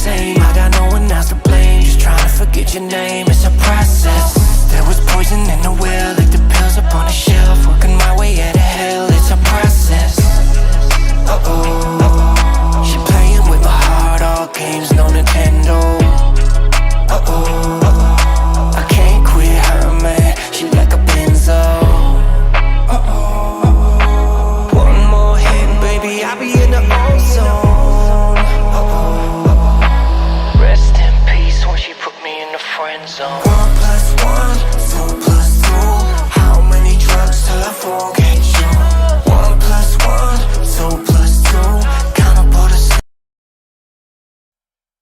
same. I got no one else to blame, just trying to forget your name. It's a process. There was poison in the well, like the pills up on the shelf. Working my way out of hell, it's a process. Uh-oh, she playing with my heart, all games, no Nintendo. Uh-oh, I can't quit her, man, she like a benzo. Uh-oh, one more hit, baby, I'll be in the ozone. Uh-oh, rest in peace when she put me in the friend zone. 1 + 1, 2 + 2, how many drugs till I forget you? 1 + 1, 2 + 2, count up all the.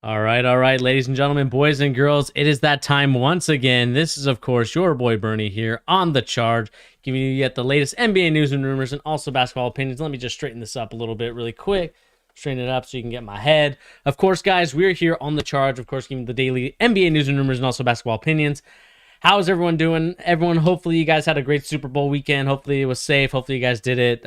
All right, ladies and gentlemen, boys and girls, it is that time once again. This is, of course, your boy Bernie here on The Charge, giving you yet the latest NBA news and rumors and also basketball opinions. Let me just straighten this up a little bit really quick. Straighten it up so you can get my head. Of course, guys, we're here on The Charge, of course, giving the daily NBA news and rumors and also basketball opinions. How's everyone doing? Everyone, hopefully you guys had a great Super Bowl weekend. Hopefully it was safe. Hopefully you guys did it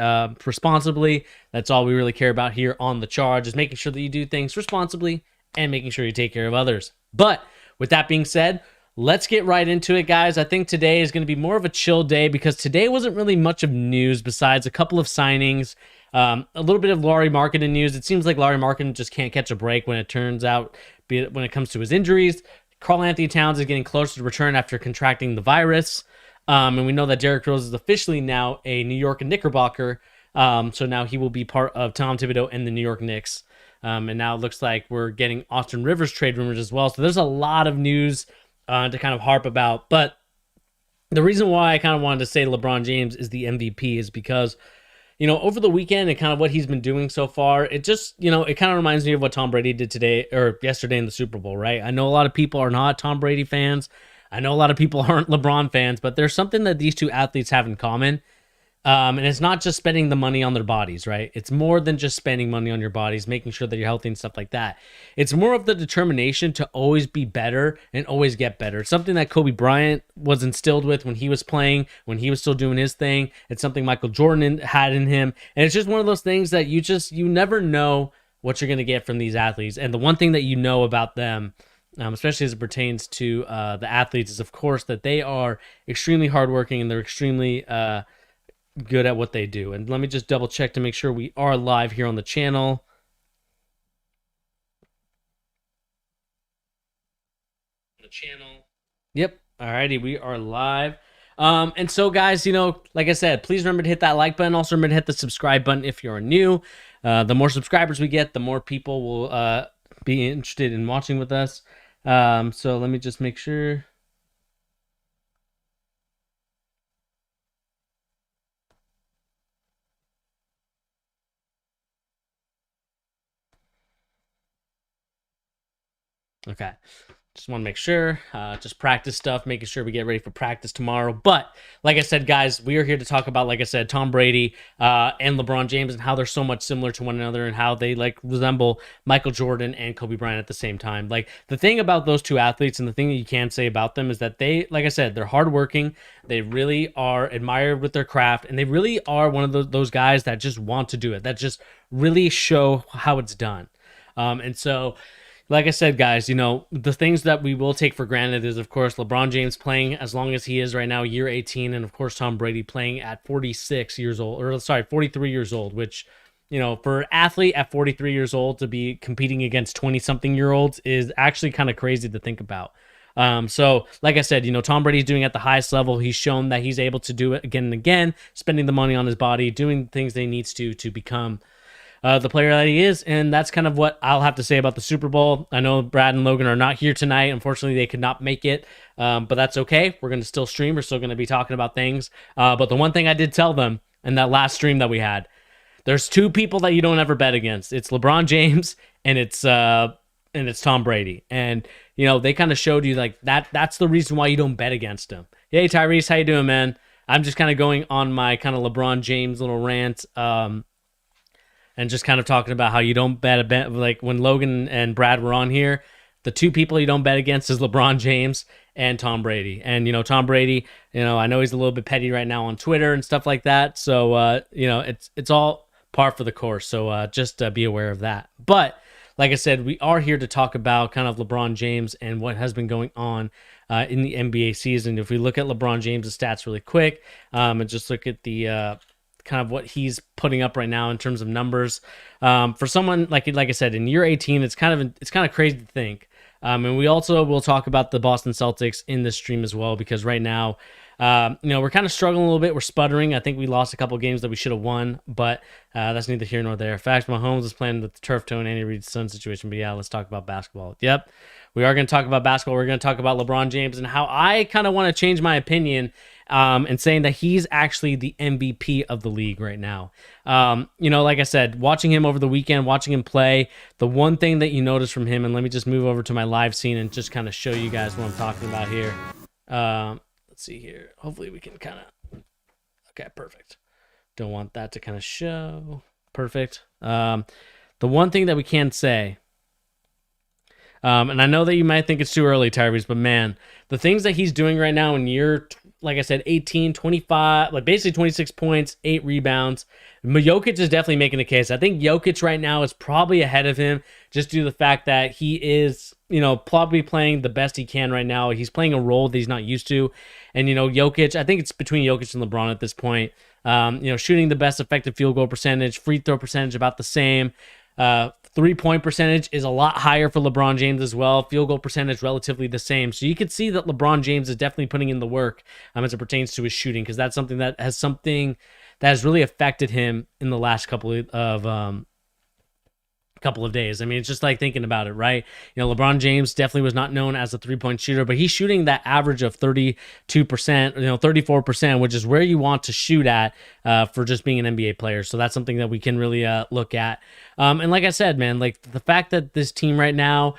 responsibly. That's all we really care about here on The Charge, is making sure that you do things responsibly and making sure you take care of others. But with that being said, let's get right into it, guys. I think today is going to be more of a chill day because today wasn't really much of news besides a couple of signings, a little bit of Lauri Markkanen news. It seems like Lauri Markkanen just can't catch a break when it turns out, when it comes to his injuries. Karl-Anthony Towns is getting closer to return after contracting the virus. And we know that Derrick Rose is officially now a New York Knickerbocker. So now he will be part of Tom Thibodeau and the New York Knicks. And now it looks like we're getting Austin Rivers trade rumors as well. So there's a lot of news to kind of harp about. But the reason why I kind of wanted to say LeBron James is the MVP is because, you know, over the weekend and kind of what he's been doing so far, it just, you know, it kind of reminds me of what Tom Brady did today or yesterday in the Super Bowl, right? I know a lot of people are not Tom Brady fans. I know a lot of people aren't LeBron fans, but there's something that these two athletes have in common. And it's not just spending the money on their bodies, right? It's more than just spending money on your bodies, making sure that you're healthy and stuff like that. It's more of the determination to always be better and always get better. It's something that Kobe Bryant was instilled with when he was playing, when he was still doing his thing. It's something Michael Jordan had in him. And it's just one of those things that you never know what you're going to get from these athletes. And the one thing that you know about them, especially as it pertains to the athletes, is, of course, that they are extremely hardworking and they're extremely good at what they do. And let me just double check to make sure we are live here on the channel. Yep. Alrighty, we are live. And so, guys, you know, like I said, please remember to hit that like button. Also remember to hit the subscribe button if you're new. The more subscribers we get, the more people will be interested in watching with us. So let me just make sure. Okay. Just want to make sure, just practice stuff, making sure we get ready for practice tomorrow. But like I said, guys, we are here to talk about, like I said, Tom Brady and LeBron James and how they're so much similar to one another and how they like resemble Michael Jordan and Kobe Bryant at the same time. Like the thing about those two athletes and the thing that you can say about them is that they, like I said, they're hardworking. They really are admired with their craft, and they really are one of those guys that just want to do it, that just really show how it's done. And so, like I said, guys, you know, the things that we will take for granted is, of course, LeBron James playing as long as he is right now, year 18, and, of course, Tom Brady playing at 46 years old, or, sorry, 43 years old, which, you know, for an athlete at 43 years old to be competing against 20-something-year-olds is actually kind of crazy to think about. So, like I said, you know, Tom Brady's doing it at the highest level. He's shown that he's able to do it again and again, spending the money on his body, doing things that he needs to become the player that he is, and that's kind of what I'll have to say about the Super Bowl. I know Brad and Logan are not here tonight. Unfortunately, they could not make it, but that's okay. We're going to still stream. We're still going to be talking about things. But the one thing I did tell them in that last stream that we had, there's two people that you don't ever bet against. It's LeBron James and it's Tom Brady. And, you know, they kind of showed you like that's the reason why you don't bet against him. Hey, Tyrese, how you doing, man? I'm just kind of going on my kind of LeBron James little rant. And just kind of talking about how you don't bet like when Logan and Brad were on here, the two people you don't bet against is LeBron James and Tom Brady. And, you know, Tom Brady, you know, I know he's a little bit petty right now on Twitter and stuff like that. So, you know, it's all par for the course. So just be aware of that. But like I said, we are here to talk about kind of LeBron James and what has been going on in the NBA season. If we look at LeBron James' stats really quick, and just look at the kind of what he's putting up right now in terms of numbers, for someone like I said, in year 18, it's kind of crazy to think. And we also will talk about the Boston Celtics in this stream as well, because right now, we're kind of struggling a little bit. We're sputtering. I think we lost a couple games that we should have won, but that's neither here nor there. In fact, Mahomes is playing with the turf toe and Andy Reid's son situation. But yeah, let's talk about basketball. Yep, we are going to talk about basketball. We're going to talk about LeBron James and how I kind of want to change my opinion, and saying that he's actually the MVP of the league right now. Like I said, watching him over the weekend, watching him play, the one thing that you notice from him, and let me just move over to my live scene and just kind of show you guys what I'm talking about here. Let's see here. Hopefully we can kind of... Okay, perfect. Don't want that to kind of show. Perfect. The one thing that we can say, and I know that you might think it's too early, Tyrese, but man, the things that he's doing right now in year, like I said, 18, 25, like basically 26 points, 8 rebounds. Jokic is definitely making a case. I think Jokic right now is probably ahead of him just due to the fact that he is, probably playing the best he can right now. He's playing a role that he's not used to. And, Jokic, I think it's between Jokic and LeBron at this point. Shooting the best effective field goal percentage, free throw percentage about the same. 3-point percentage is a lot higher for LeBron James as well. Field goal percentage relatively the same. So you can see that LeBron James is definitely putting in the work as it pertains to his shooting, because that's something that has really affected him in the last couple of days. I mean, it's just like thinking about it, right? LeBron James definitely was not known as a 3-point shooter, but he's shooting that average of 32%, 34%, which is where you want to shoot at for just being an NBA player. So that's something that we can really look at. And like I said, man, like the fact that this team right now,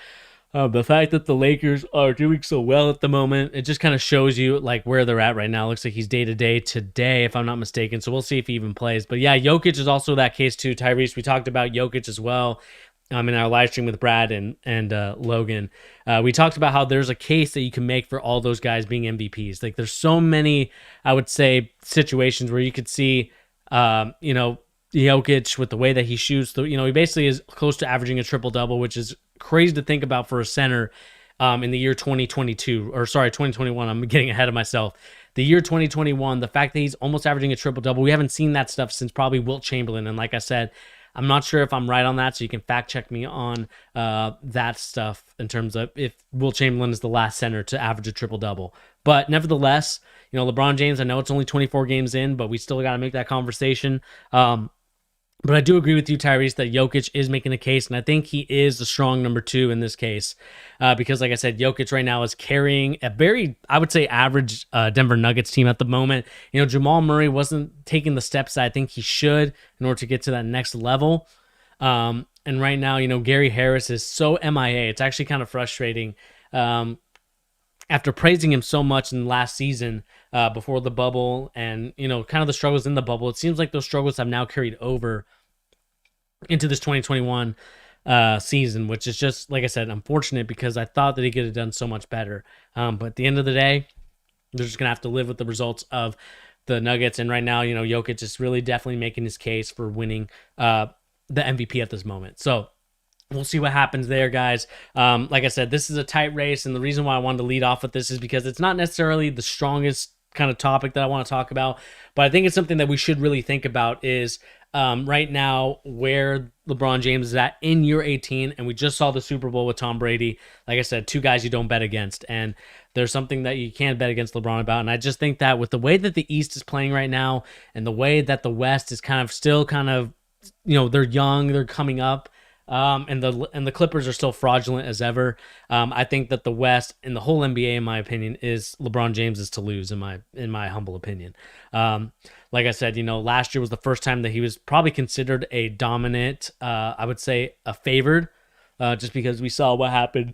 the fact that the Lakers are doing so well at the moment, it just kind of shows you like where they're at right now. It looks like he's day-to-day today, if I'm not mistaken. So we'll see if he even plays. But yeah, Jokic is also that case too. Tyrese, we talked about Jokic as well in our live stream with Brad and Logan. We talked about how there's a case that you can make for all those guys being MVPs. Like there's so many, I would say, situations where you could see, Jokic with the way that he shoots. He basically is close to averaging a triple-double, which is crazy to think about for a center in the year 2021. I'm getting ahead of myself. The year 2021, the fact that he's almost averaging a triple-double, we haven't seen that stuff since probably Wilt Chamberlain. And like I said, I'm not sure if I'm right on that, so you can fact check me on that stuff in terms of if Wilt Chamberlain is the last center to average a triple-double. But nevertheless, LeBron James, I know it's only 24 games in, but we still got to make that conversation. But I do agree with you, Tyrese, that Jokic is making a case, and I think he is the strong number 2 in this case because, like I said, Jokic right now is carrying a very, I would say, average Denver Nuggets team at the moment. Jamal Murray wasn't taking the steps that I think he should in order to get to that next level. And right now, Gary Harris is so MIA. It's actually kind of frustrating. After praising him so much in last season before the bubble and, kind of the struggles in the bubble, it seems like those struggles have now carried over into this 2021 season, which is just, like I said, unfortunate because I thought that he could have done so much better. But at the end of the day, they're just going to have to live with the results of the Nuggets. And right now, Jokic is really definitely making his case for winning the MVP at this moment. So we'll see what happens there, guys. Like I said, this is a tight race, and the reason why I wanted to lead off with this is because it's not necessarily the strongest kind of topic that I want to talk about, but I think it's something that we should really think about is right now where LeBron James is at in year 18, and we just saw the Super Bowl with Tom Brady. Like I said, 2 guys you don't bet against, and there's something that you can't bet against LeBron about, and I just think that with the way that the East is playing right now and the way that the West is kind of still they're young, they're coming up, and the Clippers are still fraudulent as ever. I think that the West and the whole NBA, in my opinion, is LeBron James's to lose. In my humble opinion, like I said, last year was the first time that he was probably considered a dominant. I would say a favored, just because we saw what happened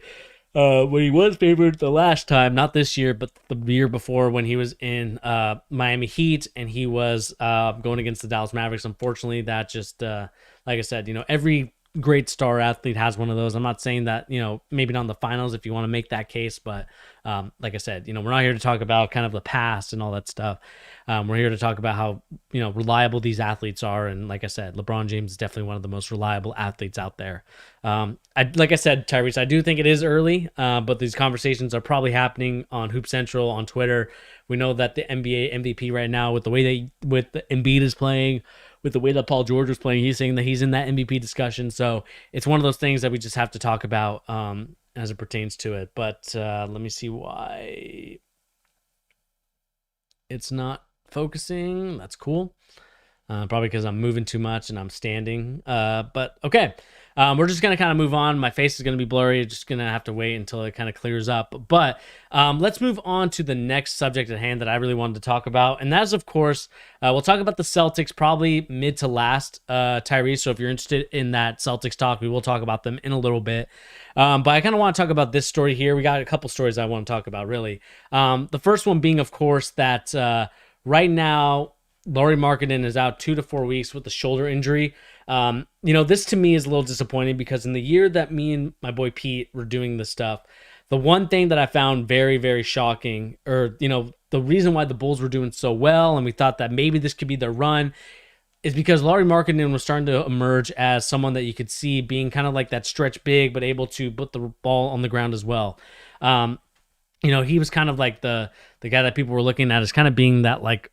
when he was favored the last time, not this year, but the year before when he was in Miami Heat and he was going against the Dallas Mavericks. Unfortunately, that just like I said, every great star athlete has one of those. I'm not saying that, maybe not in the finals if you want to make that case, but like I said, we're not here to talk about kind of the past and all that stuff. We're here to talk about how, reliable these athletes are. And like I said, LeBron James is definitely one of the most reliable athletes out there. Like I said, Tyrese, I do think it is early, but these conversations are probably happening on Hoop Central, on Twitter. We know that the NBA MVP right now, with the way with the Embiid is playing, with the way that Paul George was playing, he's saying that he's in that MVP discussion. So it's one of those things that we just have to talk about as it pertains to it. But let me see why it's not focusing. That's cool. Probably because I'm moving too much and I'm standing. But okay. We're just going to kind of move on. My face is going to be blurry. Just going to have to wait until it kind of clears up. But let's move on to the next subject at hand that I really wanted to talk about. And that is, of course, we'll talk about the Celtics probably mid to last, Tyrese. So if you're interested in that Celtics talk, we will talk about them in a little bit. But I kind of want to talk about this story here. We got a couple stories I want to talk about, really. The first one being, of course, that right now, Lauri Markkanen is out 2 to 4 weeks with a shoulder injury. This to me is a little disappointing because in the year that me and my boy Pete were doing this stuff, the one thing that I found very, very shocking, or, the reason why the Bulls were doing so well and we thought that maybe this could be their run, is because Lauri Markkanen was starting to emerge as someone that you could see being kind of like that stretch big, but able to put the ball on the ground as well. He was kind of like the guy that people were looking at as kind of being that like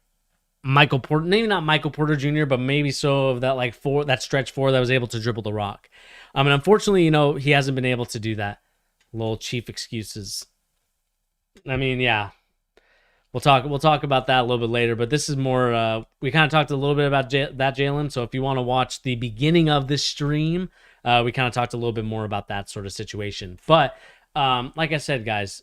Michael Porter, maybe not Michael Porter Jr., but maybe so of that like that stretch four that was able to dribble the rock. And unfortunately, he hasn't been able to do that. Little chief excuses. I mean, yeah, we'll talk about that a little bit later. But this is more. We kind of talked a little bit about that, Jalen. So if you want to watch the beginning of this stream, we kind of talked a little bit more about that sort of situation. But like I said, guys.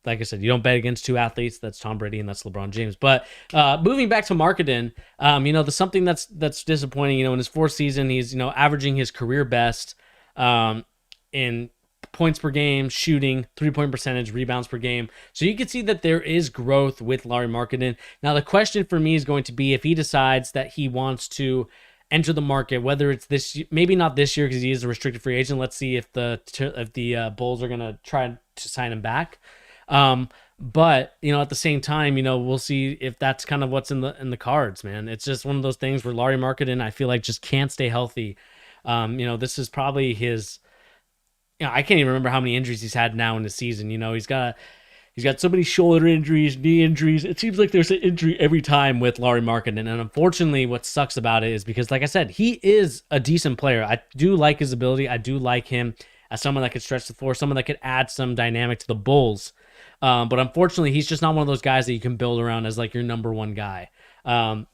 Like I said, you don't bet against two athletes. That's Tom Brady and that's LeBron James. But moving back to Markkanen, the something that's disappointing. In his fourth season, he's averaging his career best in points per game, shooting, 3-point percentage, rebounds per game. So you can see that there is growth with Lauri Markkanen. Now the question for me is going to be if he decides that he wants to enter the market, whether it's this, maybe not this year because he is a restricted free agent. Let's see if the Bulls are going to try to sign him back. But at the same time, we'll see if that's kind of what's in the cards, man. It's just one of those things where Lauri Markkanen, I feel like, just can't stay healthy. This is probably his, I can't even remember how many injuries he's had now in the season. He's got so many shoulder injuries, knee injuries. It seems like there's an injury every time with Lauri Markkanen. And unfortunately, what sucks about it is because, like I said, he is a decent player. I do like his ability. I do like him as someone that could stretch the floor, someone that could add some dynamic to the Bulls. But unfortunately, he's just not one of those guys that you can build around as like your number one guy. And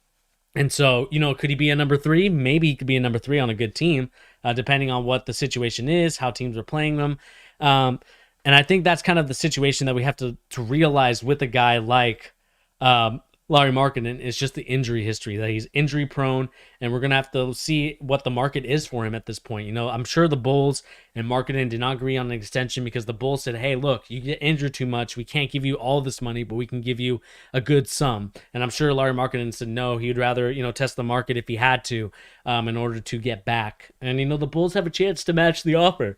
so, could he be a number 3? Maybe he could be a number 3 on a good team, depending on what the situation is, how teams are playing them. And I think that's kind of the situation that we have to realize with a guy like Lauri Markkanen is just the injury history, that he's injury prone, and we're going to have to see what the market is for him at this point. I'm sure the Bulls and Markkanen did not agree on an extension because the Bulls said, hey, look, you get injured too much. We can't give you all this money, but we can give you a good sum. And I'm sure Lauri Markkanen said no, he'd rather, test the market if he had to in order to get back. And, the Bulls have a chance to match the offer.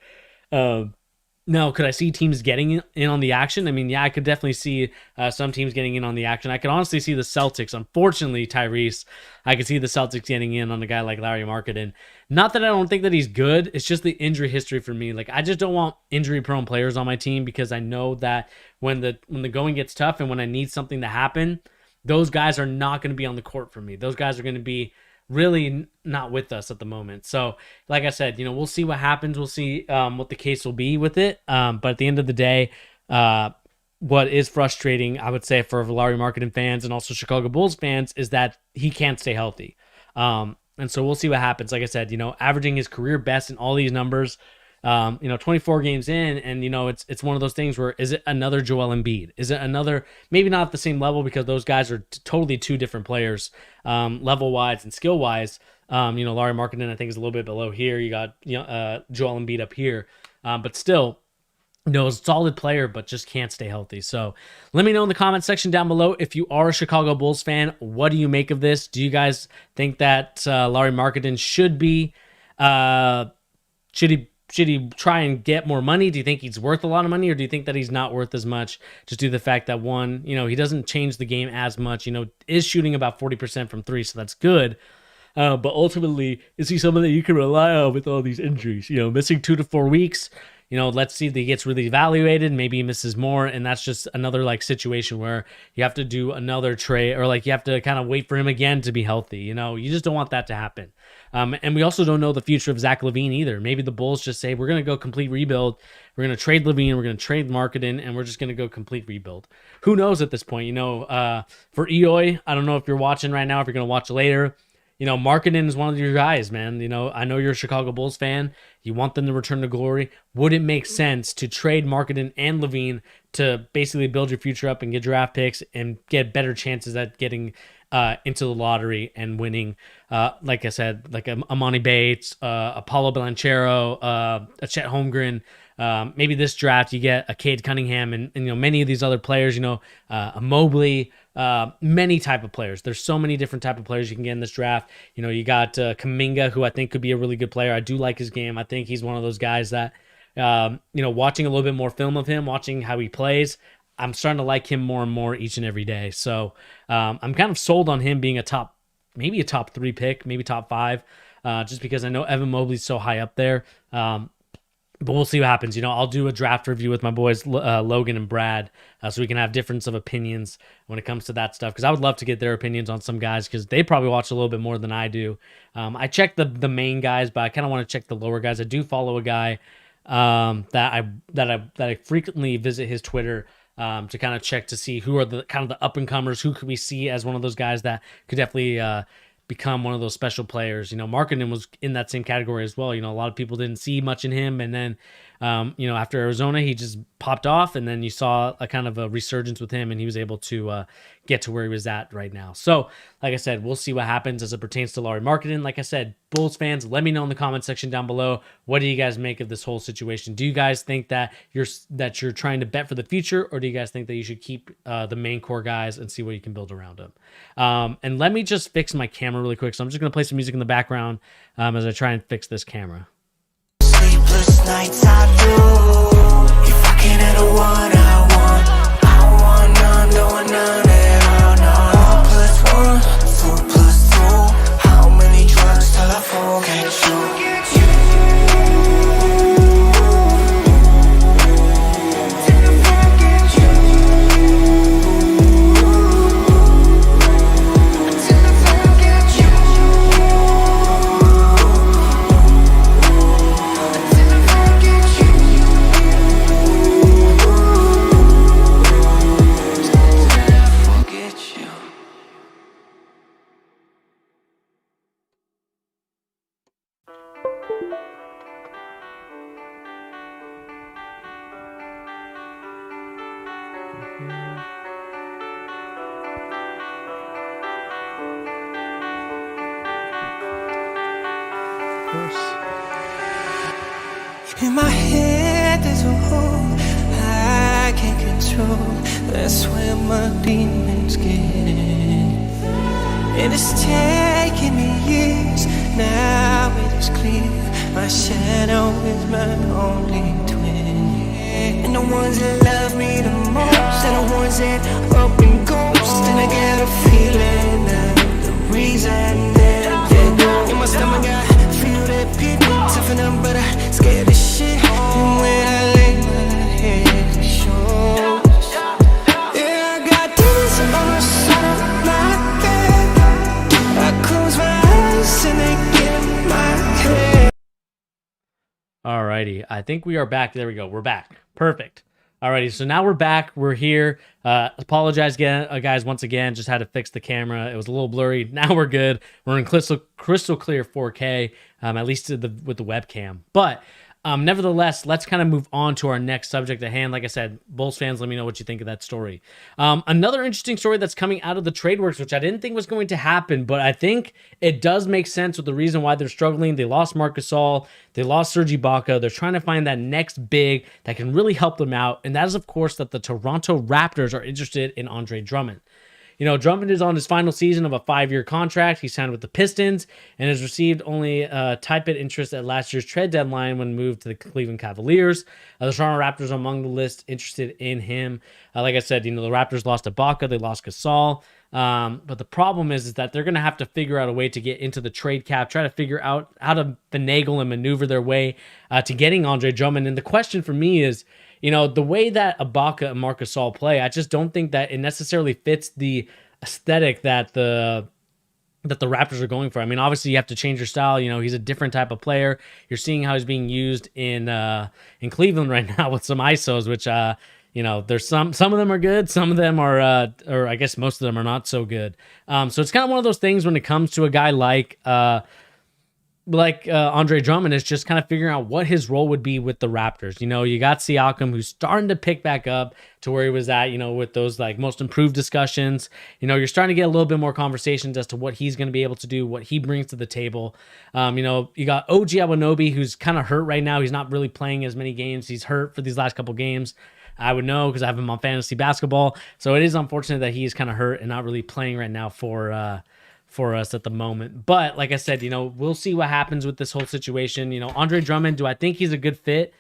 Now, could I see teams getting in on the action? I mean, yeah, I could definitely see some teams getting in on the action. I could honestly see the Celtics. Unfortunately, Tyrese, I could see the Celtics getting in on a guy like Lauri Markkanen. Not that I don't think that he's good. It's just the injury history for me. Like, I just don't want injury-prone players on my team because I know that when the going gets tough and when I need something to happen, those guys are not going to be on the court for me. Those guys are going to be really not with us at the moment. So like I said, we'll see what happens. We'll see what the case will be with it. But at the end of the day, what is frustrating, I would say, for Lauri Markkanen fans and also Chicago Bulls fans is that he can't stay healthy. And so we'll see what happens. Like I said, averaging his career best in all these numbers, 24 games in, and it's one of those things where, is it another Joel Embiid? Is it another, maybe not at the same level because those guys are totally two different players, level wise and skill wise. Lauri Markkanen, I think, is a little bit below here. You got Joel Embiid up here, but still, a solid player, but just can't stay healthy. So let me know in the comment section down below if you are a Chicago Bulls fan. What do you make of this? Do you guys think that Lauri Markkanen should be should he try and get more money? Do you think he's worth a lot of money, or do you think that he's not worth as much just due to the fact that, one, he doesn't change the game as much, is shooting about 40% from three, so that's good. But ultimately, is he someone that you can rely on with all these injuries? Missing 2 to 4 weeks. Let's see if he gets really evaluated. Maybe he misses more, and that's just another situation where you have to do another trade, or you have to kind of wait for him again to be healthy. You just don't want that to happen. And we also don't know the future of Zach LaVine either. Maybe the Bulls just say, we're going to go complete rebuild. We're going to trade LaVine. We're going to trade Marketing, and we're just going to go complete rebuild. Who knows at this point? For Eoy, I don't know if you're watching right now, if you're going to watch later. Marketing is one of your guys, man. I know you're a Chicago Bulls fan. You want them to return to glory. Would it make sense to trade Marketing and LaVine to basically build your future up and get draft picks and get better chances at getting into the lottery and winning? Like I said, like Amani Bates, Apollo Blanchero, a Chet Holmgren. Maybe this draft you get a Cade Cunningham and many of these other players, a Mobley, many type of players. There's so many different type of players you can get in this draft. You got Kuminga, who I think could be a really good player. I do like his game. I think he's one of those guys that, watching a little bit more film of him, watching how he plays, I'm starting to like him more and more each and every day. So I'm kind of sold on him being maybe a top 3 pick, maybe top 5, just because I know Evan Mobley's so high up there. But we'll see what happens. I'll do a draft review with my boys Logan and Brad, so we can have difference of opinions when it comes to that stuff, because I would love to get their opinions on some guys, because they probably watch a little bit more than I do. I check the main guys, but I kind of want to check the lower guys. I do follow a guy that I frequently visit his Twitter to kind of check to see who are the kind of the up and comers, who could we see as one of those guys that could definitely become one of those special players. Marketing was in that same category as well. A lot of people didn't see much in him, and then after Arizona, he just popped off, and then you saw a kind of a resurgence with him, and he was able to get to where he was at right now. So, like I said, we'll see what happens as it pertains to Lauri Marketing. Like I said, Bulls fans, let me know in the comment section down below, what do you guys make of this whole situation? Do you guys think that you're trying to bet for the future, or do you guys think that you should keep the main core guys and see what you can build around them? And let me just fix my camera really quick. So I'm just going to play some music in the background as I try and fix this camera. Sleepless nights I do. If I can't handle what I want none, don't want none at all, no. 1 + 1, 2 + 2. How many drugs till I forget you? In my head there's a hole I can't control. That's where my demons get in. And it's taking me years. Now it is clear my shadow is my only twin. And the ones that love me the most are the ones that up and ghost. And I get a feeling that the reason that they go in my stomach, I feel that pit toughen up, but I scared of shit. And when I lay my head, it shows. Yeah, I got demons on the side of my bed. I close my eyes and they get in my head. Alrighty, I think we are back. There we go. We're back. Perfect. Alrighty, so now we're back. We're here. Apologize again, guys. Once again, just had to fix the camera. It was a little blurry. Now we're good. We're in crystal clear 4K, at least with the webcam. But nevertheless, let's kind of move on to our next subject at hand. Like I said, Bulls fans, let me know what you think of that story. Another interesting story that's coming out of the trade works, which I didn't think was going to happen, but I think it does make sense with the reason why they're struggling. They lost Marc Gasol. They lost Serge Ibaka. They're trying to find that next big that can really help them out, and that is, of course, that the Toronto Raptors are interested in Andre Drummond. Drummond is on his final season of a 5-year contract. He signed with the Pistons and has received only type bit interest at last year's trade deadline when moved to the Cleveland Cavaliers. The Toronto Raptors are among the list interested in him. Like I said, the Raptors lost Ibaka, they lost Gasol. But the problem is that they're going to have to figure out a way to get into the trade cap, try to figure out how to finagle and maneuver their way to getting Andre Drummond. And the question for me is, the way that Ibaka and Marc Gasol play, I just don't think that it necessarily fits the aesthetic that the Raptors are going for. I mean, obviously you have to change your style. He's a different type of player. You're seeing how he's being used in Cleveland right now with some ISOs, which there's some of them are good, some of them are, or I guess most of them are not so good. So it's kind of one of those things when it comes to a guy like Andre Drummond, is just kind of figuring out what his role would be with the Raptors. You got Siakam, who's starting to pick back up to where he was at, with those like most improved discussions. You're starting to get a little bit more conversations as to what he's going to be able to do, what he brings to the table. You got OG Anunoby, who's kind of hurt right now. He's not really playing as many games. He's hurt for these last couple games. I would know because I have him on fantasy basketball. So it is unfortunate that he's kind of hurt and not really playing right now for us at the moment. But like I said, we'll see what happens with this whole situation. Andre Drummond, do I think he's a good fit?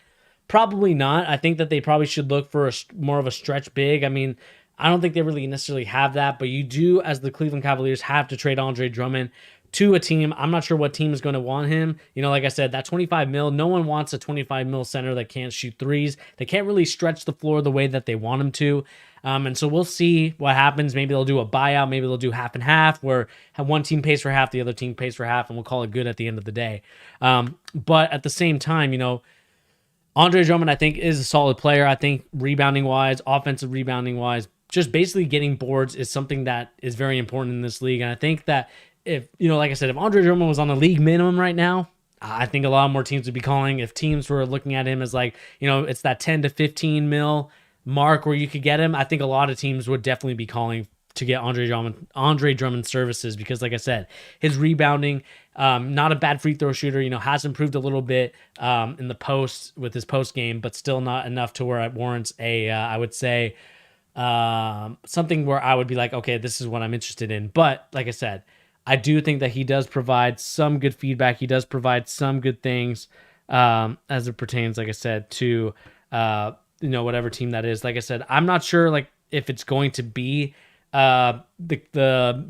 Probably not. I think that they probably should look for more of a stretch big. I mean, I don't think they really necessarily have that, but you do, as the Cleveland Cavaliers, have to trade Andre Drummond to a team. I'm not sure what team is going to want him. Like I said, that 25 mil, no one wants a 25 mil center that can't shoot threes. They can't really stretch the floor the way that they want him to. And so we'll see what happens. Maybe they'll do a buyout. Maybe they'll do half and half, where one team pays for half, the other team pays for half, and we'll call it good at the end of the day. But at the same time, Andre Drummond, I think, is a solid player. I think rebounding-wise, offensive rebounding-wise, just basically getting boards is something that is very important in this league. And I think that if, like I said, if Andre Drummond was on a league minimum right now, I think a lot more teams would be calling. If teams were looking at him as like, it's that 10 to 15 mil mark where you could get him, I think a lot of teams would definitely be calling to get Andre Drummond services, because like I said, his rebounding, not a bad free throw shooter, has improved a little bit in the post with his post game, but still not enough to where it warrants I would say something where I would be like, okay, this is what I'm interested in. But like I said, I do think that he does provide some good feedback. He does provide some good things as it pertains, like I said, to whatever team that is. Like I said, I'm not sure if it's going to be the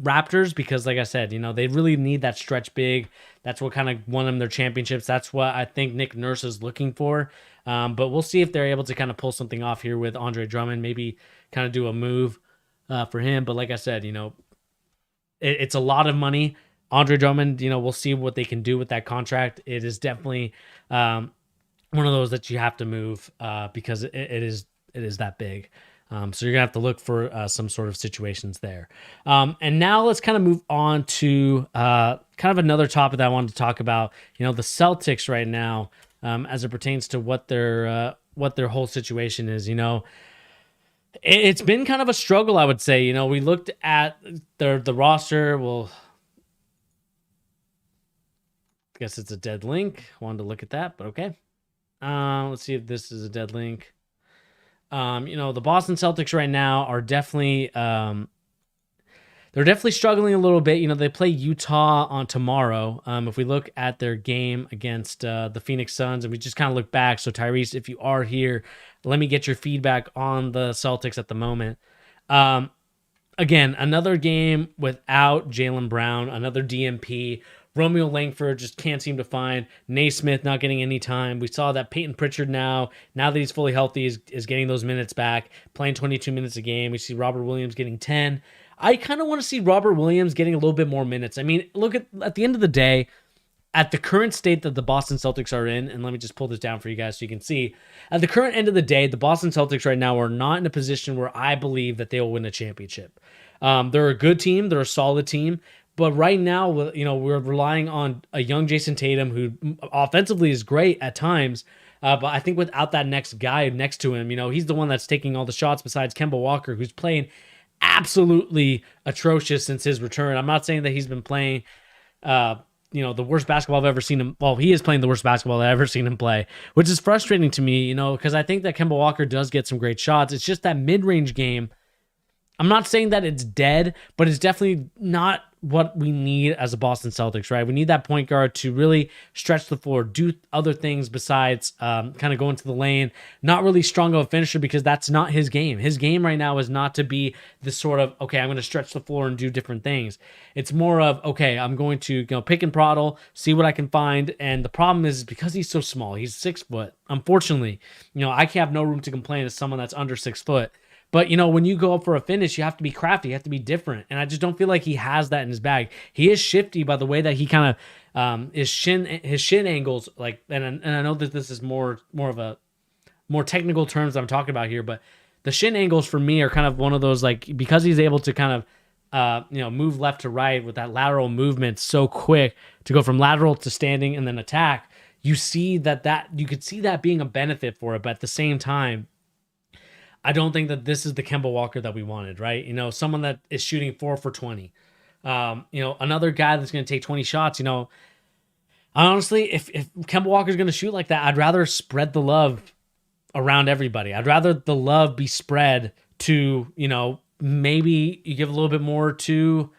Raptors, because like I said, they really need that stretch big. That's what kind of won them their championships. That's what I think Nick Nurse is looking for. But we'll see if they're able to kind of pull something off here with Andre Drummond, maybe kind of do a move for him. But like I said, it's a lot of money. Andre Drummond, we'll see what they can do with that contract. It is definitely one of those that you have to move because it is that big. So you're gonna have to look for some sort of situations there. And now let's kind of move on to kind of another topic that I wanted to talk about. The Celtics right now, as it pertains to what their whole situation is. It's been kind of a struggle, I would say. We looked at the roster. Well, I guess it's a dead link. Wanted to look at that, but okay. Let's see if this is a dead link. The Boston Celtics right now are definitely they're definitely struggling a little bit. They play Utah on tomorrow. If we look at their game against the Phoenix Suns, and we just kind of look back. So Tyrese, if you are here, let me get your feedback on the Celtics at the moment. Again, another game without Jaylen Brown, another DMP. Romeo Langford just can't seem to find. Naismith not getting any time. We saw that Peyton Pritchard now that he's fully healthy, is getting those minutes back, playing 22 minutes a game. We see Robert Williams getting 10. I kind of want to see Robert Williams getting a little bit more minutes. I mean, look at the end of the day, at the current state that the Boston Celtics are in, and let me just pull this down for you guys so you can see. At the current end of the day, the Boston Celtics right now are not in a position where I believe that they will win a championship. They're a good team. They're a solid team. But right now, we're relying on a young Jason Tatum, who offensively is great at times. But I think without that next guy next to him, he's the one that's taking all the shots besides Kemba Walker, who's playing absolutely atrocious since his return. I'm not saying that he's been playing, the worst basketball I've ever seen him. Well, he is playing the worst basketball I've ever seen him play, which is frustrating to me, because I think that Kemba Walker does get some great shots. It's just that mid-range game. I'm not saying that it's dead, but it's definitely not what we need as a Boston Celtics, right? We need that point guard to really stretch the floor, do other things besides kind of go into the lane. Not really strong of a finisher because that's not his game. His game right now is not to be this sort of, okay, I'm going to stretch the floor and do different things. It's more of, okay, I'm going to pick and prod, see what I can find. And the problem is because he's so small, he's 6 foot. Unfortunately, I have no room to complain as someone that's under 6 foot. But, when you go up for a finish, you have to be crafty. You have to be different. And I just don't feel like he has that in his bag. He is shifty by the way that he kind of his shin angles, like, and I know that this is more of a more technical terms I'm talking about here, but the shin angles for me are kind of one of those, like, because he's able to kind of move left to right with that lateral movement so quick to go from lateral to standing and then attack, you see that you could see that being a benefit for it. But at the same time, I don't think that this is the Kemba Walker that we wanted, right? Someone that is shooting 4 for 20. Another guy that's going to take 20 shots. Honestly, if Kemba Walker's going to shoot like that, I'd rather spread the love around everybody. I'd rather the love be spread to, maybe you give a little bit more to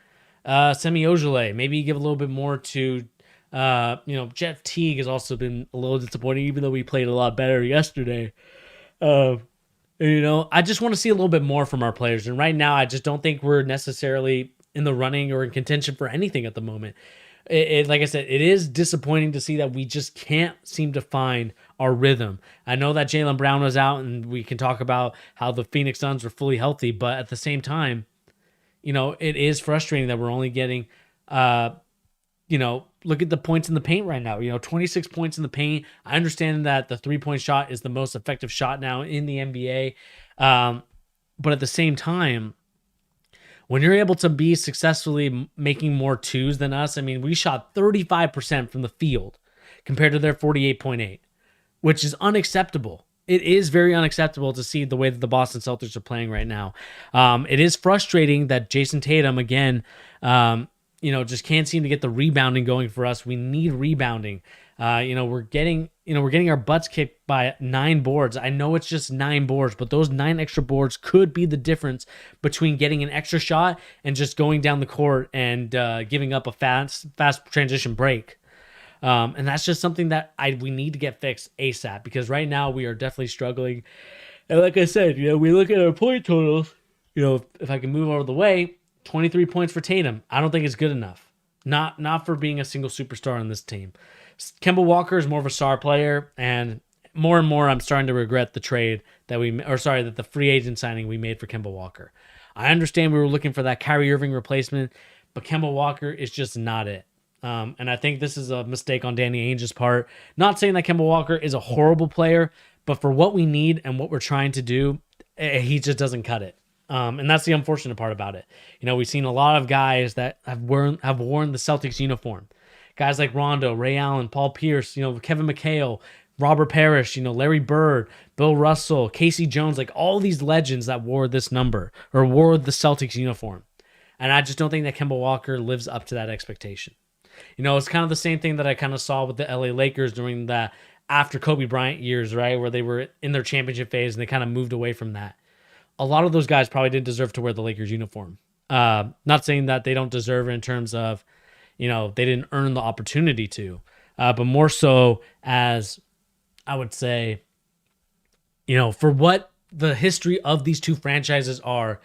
Semi Ojeleye. Maybe you give a little bit more to, Jeff Teague has also been a little disappointing, even though he played a lot better yesterday. I just want to see a little bit more from our players. And right now, I just don't think we're necessarily in the running or in contention for anything at the moment. Like I said, it is disappointing to see that we just can't seem to find our rhythm. I know that Jaylen Brown was out, and we can talk about how the Phoenix Suns were fully healthy, but at the same time, it is frustrating that we're only getting, look at the points in the paint right now. 26 points in the paint. I understand that the 3-point shot is the most effective shot now in the NBA. But at the same time, when you're able to be successfully making more twos than us, we shot 35% from the field compared to their 48.8, which is unacceptable. It is very unacceptable to see the way that the Boston Celtics are playing right now. It is frustrating that Jason Tatum, again, just can't seem to get the rebounding going for us. We need rebounding. We're getting our butts kicked by 9 boards. I know it's just 9 boards, but those 9 extra boards could be the difference between getting an extra shot and just going down the court and giving up a fast transition break. And that's just something that we need to get fixed ASAP, because right now we are definitely struggling. And like I said, we look at our point totals. If I can move over the way, 23 points for Tatum. I don't think it's good enough. Not for being a single superstar on this team. Kemba Walker is more of a star player, and more I'm starting to regret the trade that the free agent signing we made for Kemba Walker. I understand we were looking for that Kyrie Irving replacement, but Kemba Walker is just not it. And I think this is a mistake on Danny Ainge's part. Not saying that Kemba Walker is a horrible player, but for what we need and what we're trying to do, he just doesn't cut it. And that's the unfortunate part about it. We've seen a lot of guys that have worn the Celtics uniform. Guys like Rondo, Ray Allen, Paul Pierce, Kevin McHale, Robert Parrish, Larry Bird, Bill Russell, Casey Jones, like all these legends that wore this number or wore the Celtics uniform. And I just don't think that Kemba Walker lives up to that expectation. It's kind of the same thing that I kind of saw with the LA Lakers during the after Kobe Bryant years, right? Where they were in their championship phase and they kind of moved away from that. A lot of those guys probably didn't deserve to wear the Lakers uniform. Not saying that they don't deserve it in terms of, they didn't earn the opportunity to, but more so as I would say, for what the history of these two franchises are,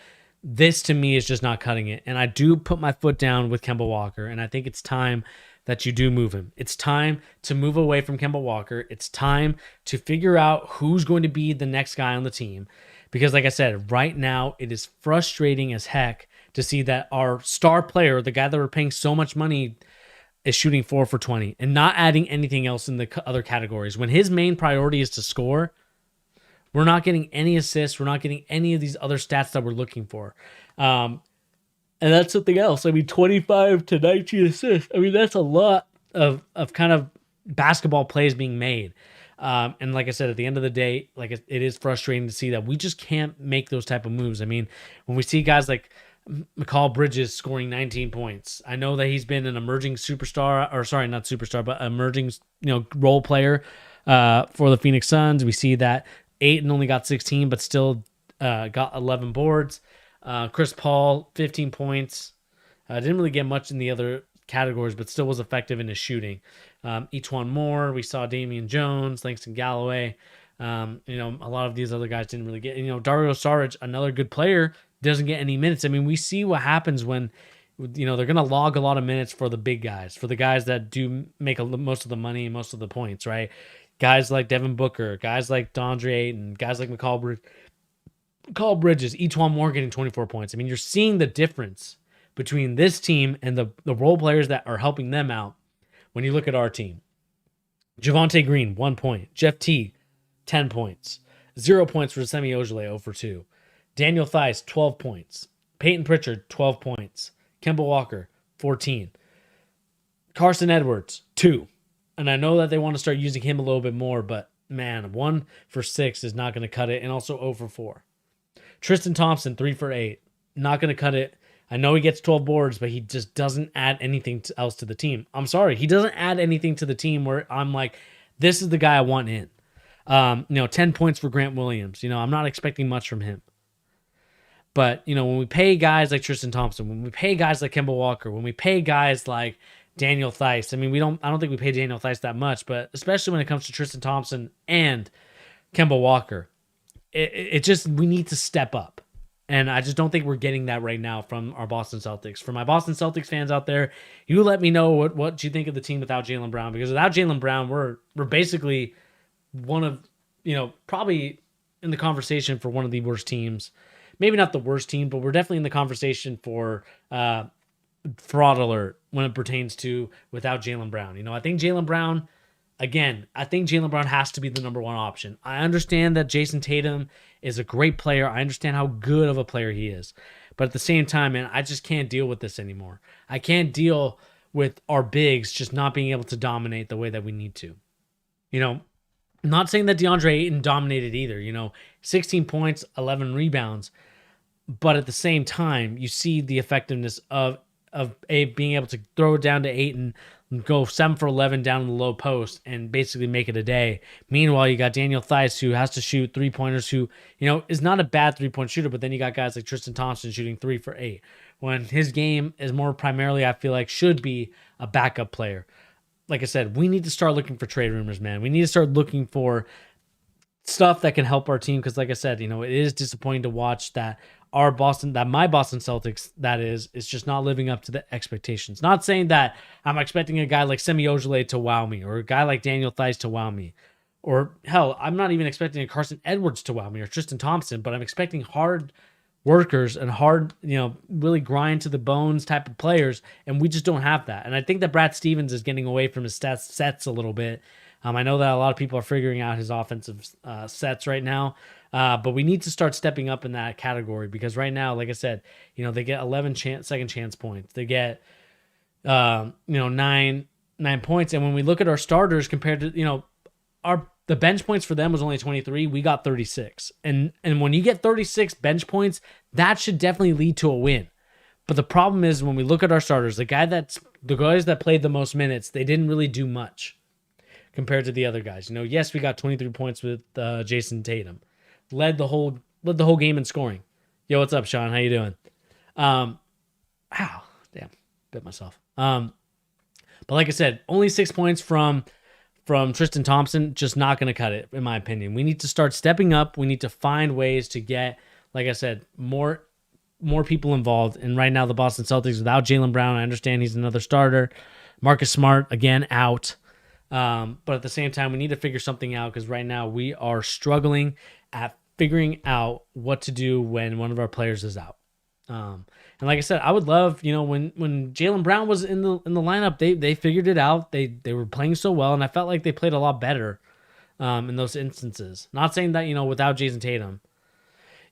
this to me is just not cutting it. And I do put my foot down with Kemba Walker, and I think it's time that you do move him. It's time to move away from Kemba Walker. It's time to figure out who's going to be the next guy on the team. Because like I said, right now it is frustrating as heck to see that our star player, the guy that we're paying so much money, is shooting 4 for 20 and not adding anything else in the other categories. When his main priority is to score, we're not getting any assists. We're not getting any of these other stats that we're looking for. And that's something else. 25 to 19 assists. That's a lot of kind of basketball plays being made. And like I said, at the end of the day, it is frustrating to see that we just can't make those type of moves. When we see guys like Mikal Bridges scoring 19 points, I know that he's been an emerging superstar, or sorry, not superstar, but emerging, role player for the Phoenix Suns. We see that Ayton only got 16, but still got 11 boards. Chris Paul, 15 points. Didn't really get much in the other categories, but still was effective in his shooting. Each one more. We saw Damian Jones, Langston Galloway. A lot of these other guys didn't really get. Dario Saric, another good player, doesn't get any minutes. I mean, we see what happens when they're going to log a lot of minutes for the big guys, for the guys that do make most of the money and most of the points, right? Guys like Devin Booker, guys like DeAndre Ayton, guys like McCall Bridges, each one more getting 24 points. I mean, you're seeing the difference between this team and the role players that are helping them out when you look at our team. Javonte Green, 1 point. Jeff Teague, 10 points. 0 points for Semi Ojeleye, 0 for 2. Daniel Theis, 12 points. Peyton Pritchard, 12 points. Kemba Walker, 14. Carson Edwards, 2. And I know that they want to start using him a little bit more, but man, 1 for 6 is not going to cut it, and also 0 for 4. Tristan Thompson, 3 for 8. Not going to cut it. I know he gets 12 boards, but he just doesn't add anything else to the team. I'm sorry. He doesn't add anything to the team where I'm like, this is the guy I want in. 10 points for Grant Williams. I'm not expecting much from him. But, when we pay guys like Tristan Thompson, when we pay guys like Kemba Walker, when we pay guys like Daniel Theis, I don't think we pay Daniel Theis that much, but especially when it comes to Tristan Thompson and Kemba Walker, it just, we need to step up. And I just don't think we're getting that right now from our Boston Celtics. For my Boston Celtics fans out there, you let me know what you think of the team without Jaylen Brown. Because without Jaylen Brown, we're basically one of, probably in the conversation for one of the worst teams. Maybe not the worst team, but we're definitely in the conversation for fraud alert when it pertains to without Jaylen Brown. I think Jaylen Brown, Jaylen Brown has to be the number one option. I understand that Jason Tatum is a great player. I understand how good of a player he is. But at the same time, man, I just can't deal with this anymore. I can't deal with our bigs just not being able to dominate the way that we need to. I'm not saying that DeAndre Ayton dominated either. 16 points, 11 rebounds. But at the same time, you see the effectiveness of being able to throw it down to Ayton, go 7 for 11 down in the low post, and basically make it a day. Meanwhile, you got Daniel Theis, who has to shoot three-pointers, who, is not a bad three-point shooter, but then you got guys like Tristan Thompson shooting 3 for 8, when his game is more primarily, I feel like, should be a backup player. Like I said, we need to start looking for trade rumors, man. We need to start looking for stuff that can help our team, because like I said, it is disappointing to watch that my Boston Celtics, that is just not living up to the expectations. Not saying that I'm expecting a guy like Semi Ojeleye to wow me, or a guy like Daniel Theis to wow me, or hell, I'm not even expecting a Carson Edwards to wow me, or Tristan Thompson, but I'm expecting hard workers and hard, really grind to the bones type of players, and we just don't have that. And I think that Brad Stevens is getting away from his sets a little bit. I know that a lot of people are figuring out his offensive sets right now. But we need to start stepping up in that category, because right now, like I said, they get 11 second chance points. They get, 9 points. And when we look at our starters compared to, the bench points for them was only 23. We got 36. And when you get 36 bench points, that should definitely lead to a win. But the problem is when we look at our starters, the guys that played the most minutes, they didn't really do much compared to the other guys. Yes, we got 23 points with Jason Tatum. Led the whole game in scoring. Yo, what's up, Sean? How you doing? Damn, bit myself. But like I said, only 6 points from Tristan Thompson, just not going to cut it, in my opinion. We need to start stepping up. We need to find ways to get, like I said, more people involved. And right now, the Boston Celtics, without Jaylen Brown, I understand he's another starter. Marcus Smart, again, out. But at the same time, we need to figure something out, because right now we are struggling at figuring out what to do when one of our players is out. And like I said, I would love, when Jaylen Brown was in the lineup, they figured it out. They were playing so well, and I felt like they played a lot better in those instances. Not saying that, without Jason Tatum.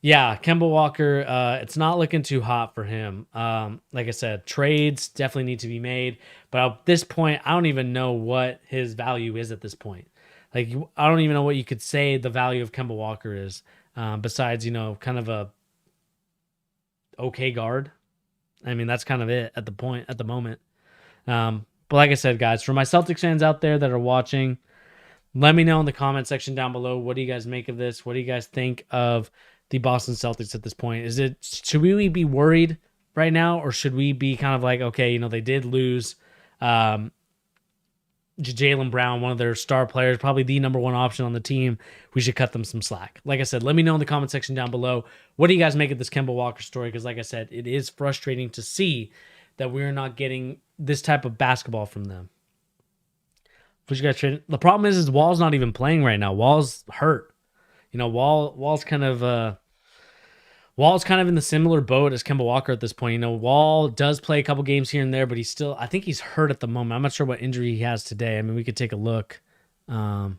Yeah, Kemba Walker, it's not looking too hot for him. Like I said, trades definitely need to be made. But at this point, I don't even know what his value is at this point. Like, I don't even know what you could say the value of Kemba Walker is, besides, kind of a okay guard. I mean, that's kind of it at the moment. But like I said, guys, for my Celtics fans out there that are watching, let me know in the comment section down below. What do you guys make of this? What do you guys think of the Boston Celtics at this point. Should we be worried right now, or should we be kind of like, okay, they did lose Jaylen Brown, one of their star players, probably the number one option on the team. We should cut them some slack. Like I said, let me know in the comment section down below. What do you guys make of this Kemba Walker story? Because like I said, it is frustrating to see that we're not getting this type of basketball from them. What you guys trading? The problem is Wall's not even playing right now. Wall's hurt. Wall's kind of in the similar boat as Kemba Walker at this point. Wall does play a couple games here and there, but I think he's hurt at the moment. I'm not sure what injury he has today. I mean, we could take a look. Let's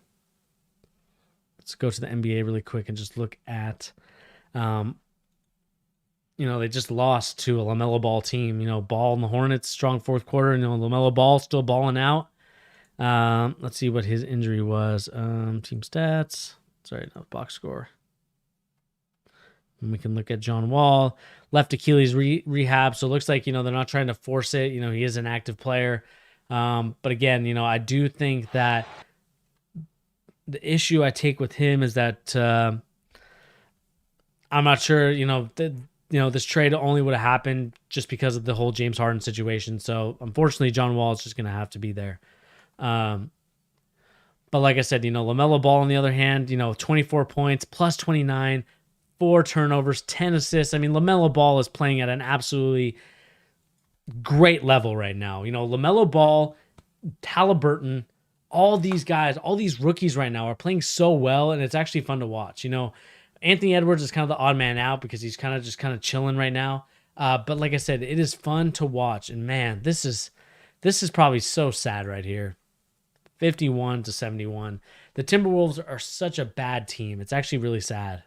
go to the NBA really quick and just look at, they just lost to a LaMelo Ball team. Ball and the Hornets, strong fourth quarter. LaMelo Ball still balling out. Let's see what his injury was. Team stats. Sorry, no, box score. And we can look at John Wall, left Achilles rehab. So it looks like, they're not trying to force it. He is an active player. But again, I do think that the issue I take with him is that I'm not sure, this trade only would have happened just because of the whole James Harden situation. So unfortunately, John Wall is just going to have to be there. But like I said, LaMelo Ball on the other hand, 24 points, plus 29, 4 turnovers, 10 assists. I mean, LaMelo Ball is playing at an absolutely great level right now. LaMelo Ball, Halliburton, all these guys, all these rookies right now are playing so well, and it's actually fun to watch. Anthony Edwards is kind of the odd man out because he's kind of chilling right now. But like I said, it is fun to watch. And man, this is probably so sad right here. 51-71. The Timberwolves are such a bad team. It's actually really sad.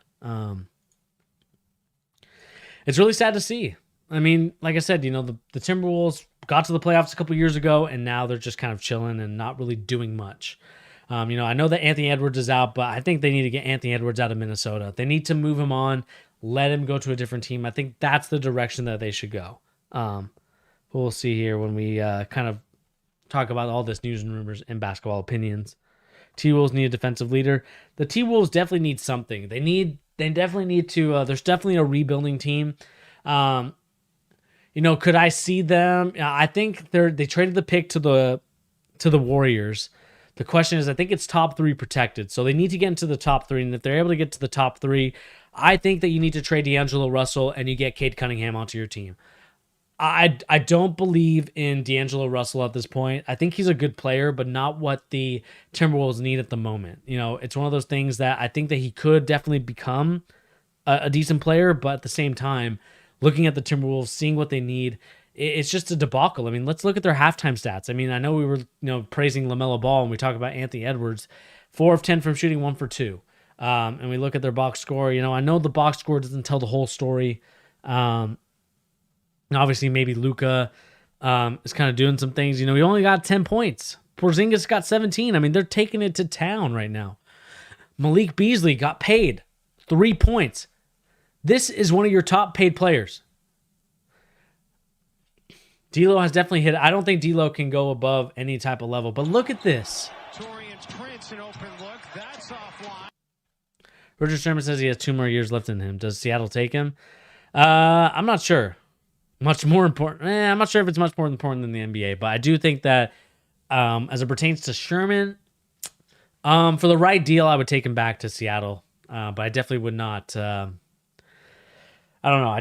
It's really sad to see. I mean, like I said, the Timberwolves got to the playoffs a couple years ago, and now they're just kind of chilling and not really doing much. I know that Anthony Edwards is out, but I think they need to get Anthony Edwards out of Minnesota. They need to move him on, let him go to a different team. I think that's the direction that they should go. We'll see here when we kind of talk about all this news and rumors and basketball opinions. T-Wolves need a defensive leader. The T-Wolves definitely need something. They definitely need to, there's definitely a rebuilding team. Could I see them? I think they traded the pick to the Warriors. The question is, I think it's top 3 protected. So they need to get into the top 3. And if they're able to get to the top 3, I think that you need to trade D'Angelo Russell and you get Cade Cunningham onto your team. I don't believe in D'Angelo Russell at this point. I think he's a good player, but not what the Timberwolves need at the moment. It's one of those things that I think that he could definitely become a decent player, but at the same time, looking at the Timberwolves, seeing what they need, it's just a debacle. I mean, let's look at their halftime stats. I mean, I know we were praising LaMelo Ball and we talk about Anthony Edwards, 4 of 10 from shooting, 1 for 2. And we look at their box score. I know the box score doesn't tell the whole story. Obviously, maybe Luka is kind of doing some things. He only got 10 points. Porzingis got 17. I mean, they're taking it to town right now. Malik Beasley got paid 3 points. This is one of your top paid players. D'Lo has definitely hit. I don't think D'Lo can go above any type of level. But look at this. Roger Sherman says he has 2 more years left in him. Does Seattle take him? I'm not sure. Much more important. I'm not sure if it's much more important than the NBA, but I do think that as it pertains to Sherman, for the right deal, I would take him back to Seattle. But I definitely would not. I don't know.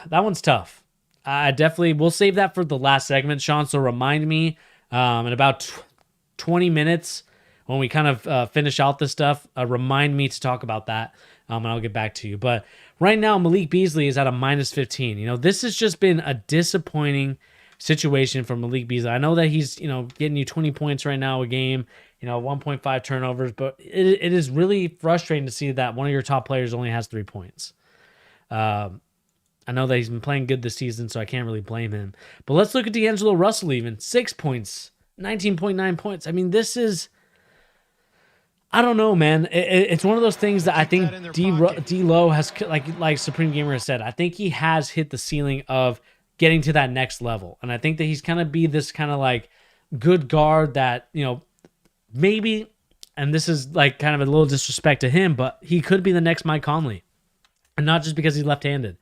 That one's tough. We'll save that for the last segment, Sean. So remind me in about 20 minutes when we kind of finish out this stuff, remind me to talk about that. And I'll get back to you. But right now, Malik Beasley is at a minus 15. This has just been a disappointing situation for Malik Beasley. I know that he's, getting you 20 points right now a game, 1.5 turnovers, but it is really frustrating to see that one of your top players only has 3 points. I know that he's been playing good this season, so I can't really blame him. But let's look at D'Angelo Russell even. 6 points, 19.9 points. I mean, this is... I don't know, man. It's one of those things that I think D-Lo has, like Supreme Gamer has said, I think he has hit the ceiling of getting to that next level. And I think that he's kind of be this kind of like good guard that, maybe, and this is like kind of a little disrespect to him, but he could be the next Mike Conley. and not just because he's left-handed.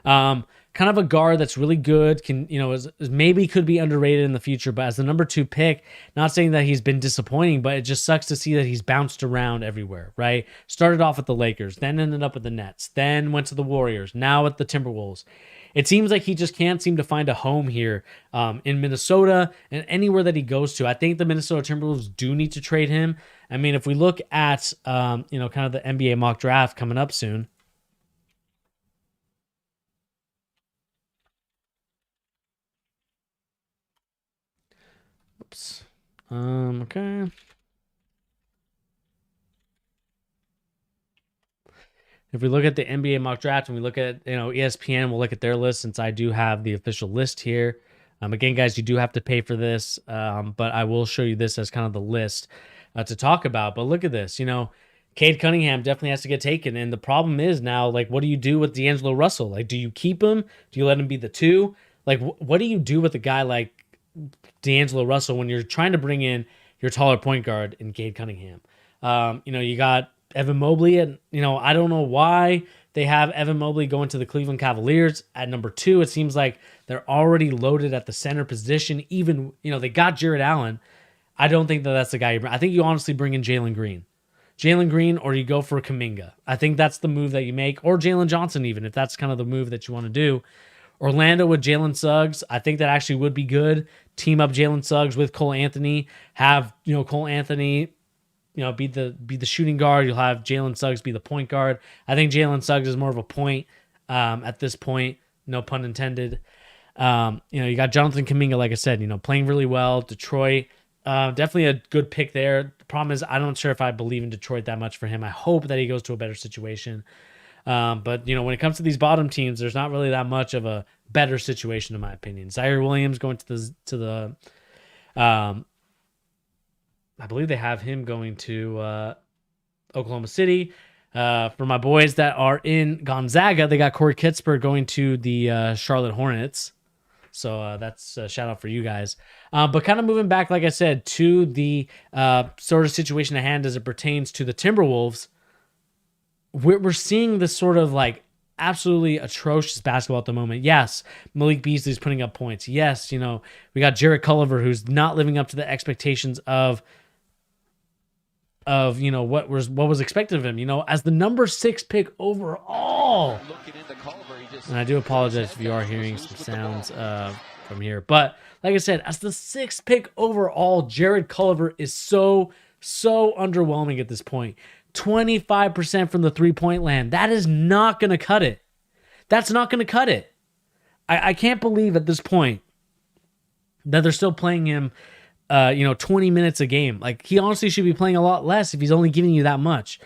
Kind of a guard that's really good, can, you know, is maybe could be underrated in the future, but as the number 2 pick, not saying that he's been disappointing, but it just sucks to see that he's bounced around everywhere, right? Started off with the Lakers, then ended up with the Nets, then went to the Warriors, now at the Timberwolves. It seems like he just can't seem to find a home here in Minnesota and anywhere that he goes to. I think the Minnesota Timberwolves do need to trade him. I mean, if we look at, you know, kind of the NBA mock draft coming up soon, okay. If we look at the NBA mock draft and we look at, you know, ESPN, we'll look at their list since I do have the official list here. Again, guys, you do have to pay for this, but I will show you this as kind of the list to talk about. But look at this, you know, Cade Cunningham definitely has to get taken. And the problem is now, like, what do you do with D'Angelo Russell? Like, do you keep him? Do you let him be the 2? Like, what do you do with a guy like D'Angelo Russell when you're trying to bring in your taller point guard in Cade Cunningham? You know, you got Evan Mobley, and, you know, I don't know why they have Evan Mobley going to the Cleveland Cavaliers at number 2. It seems like they're already loaded at the center position. Even, you know, they got Jared Allen. I don't think that that's the guy you bring. I think you honestly bring in Jalen Green, or you go for Kuminga. I think that's the move that you make, or Jalen Johnson, even if that's kind of the move that you want to do. Orlando with Jalen Suggs, I think that actually would be good. Team up Jalen Suggs with Cole Anthony. Have, you know, Cole Anthony, you know, be the shooting guard. You'll have Jalen Suggs be the point guard. I think Jalen Suggs is more of a point at this point. No pun intended. You know, you got Jonathan Kuminga, like I said, you know, playing really well. Detroit, definitely a good pick there. The problem is I'm not sure if I believe in Detroit that much for him. I hope that he goes to a better situation. But, you know, when it comes to these bottom teams, there's not really that much of a better situation, in my opinion. Zaire Williams going to the I believe they have him going to Oklahoma City. For my boys that are in Gonzaga, they got Corey Kispert going to the Charlotte Hornets. So that's a shout out for you guys. But kind of moving back, like I said, to the sort of situation at hand as it pertains to the Timberwolves, we're seeing this sort of like absolutely atrocious basketball at the moment. Yes, Malik Beasley's putting up points. Yes, you know, we got Jared Culver, who's not living up to the expectations of you know what was expected of him, you know, as the number 6 pick overall. And I do apologize if you are hearing some sounds from here, but like I said, as the 6th pick overall, Jared Culver is so underwhelming at this point. 25% from the 3-point land. That is not going to cut it. That's not going to cut it. I can't believe at this point that they're still playing him, you know, 20 minutes a game. Like, he honestly should be playing a lot less if he's only giving you that much.